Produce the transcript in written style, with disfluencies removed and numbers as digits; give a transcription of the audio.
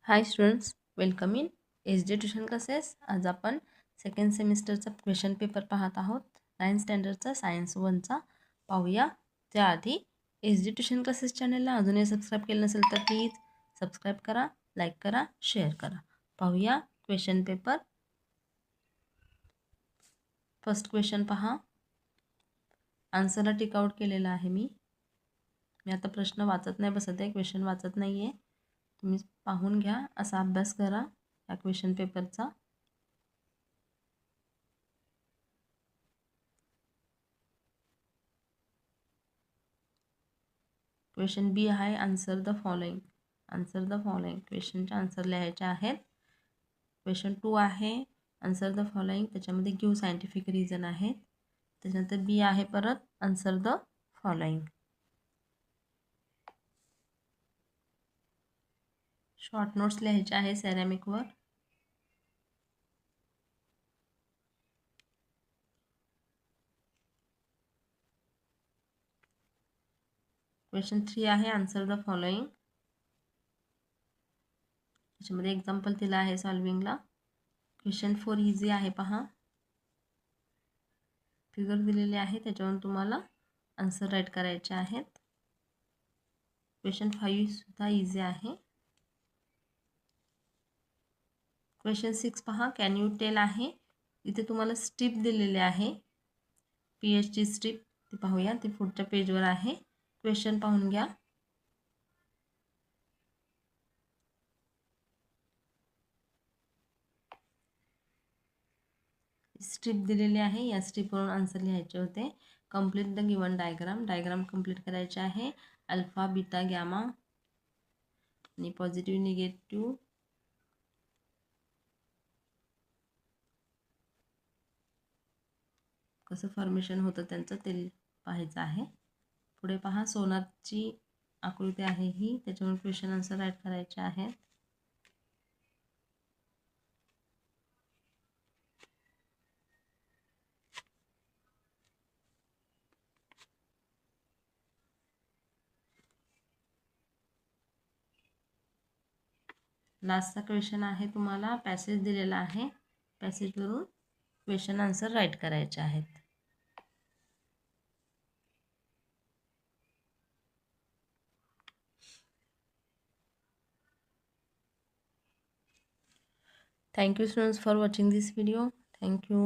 High students, welcome in S D tuition classes. आज आपण second सेमिस्टरचा question paper पाहत आहोत. 9th स्टँडर्डचा सायन्स 1चा पाहूया. त्याआधी एस डी ट्युशन क्लासेस चॅनलला अजूनही सबस्क्राईब केलं नसेल तर प्लीज सबस्क्राईब करा, लाईक करा, शेअर करा. पाहूया क्वेश्चन पेपर. फर्स्ट क्वेश्चन पहा. आन्सरला टिक आउट केलेला आहे मी आता प्रश्न वाचत नाही बसत आहे, क्वेश्चन वाचत नाही आहे. तुम्ही पाहून घ्या, असा अभ्यास करा या क्वेश्चन पेपरचा. क्वेश्चन बी आहे answer the following. Answer the following क्वेश्चनचे आन्सर लिहायचे आहेत. क्वेश्चन 2 आहे आन्सर द फॉलोइंग, त्याच्यामध्ये गिव्ह सायंटिफिक रिझन आहे. त्याच्यानंतर बी आहे परत answer the following. Short notes लिहायचे आहे सॅरॅमिकवर. क्वेश्चन 3 आहे आन्सर द फॉलोइंग. त्याच्यामध्ये एक्झाम्पल दिला आहे सॉल्विंगला. क्वेश्चन 4 इझी आहे पहा. फिगर दिलेले आहे, त्याच्यावरून तुम्हाला आन्सर राईट करायचे आहेत. क्वेश्चन 5 सुद्धा इझी आहे. क्वेश्चन 6 पहा. कॅन यू टेल आहे. इथे तुम्हाला स्ट्रिप दिलेले आहे, पीएचची स्ट्रिप. ती पाहूया, ती पुढच्या पेजवर आहे. क्वेश्चन पाहून घ्या. स्ट्रिप दिलेली आहे, या स्ट्रिपवरून आन्सर लिहायचे होते. Complete the given diagram. Diagram complete करायचे आहे. अल्फा, बीटा, गॅमा आणि पॉझिटिव्ह, निगेटिव्ह. कसं फॉर्मेशन होतं त्यांचं ते पाहायचं आहे. पुढे पहा, सोनारची आकृती आहे ही, त्याच्यावर क्वेश्चन आन्सर राईट करायचे आहेत. लास्टचा क्वेश्चन आहे, तुम्हाला पॅसेज दिलेला आहे, पॅसेजवरून क्वेश्चन आन्सर राईट करायचे आहेत. Thank you students for watching this video. Thank you.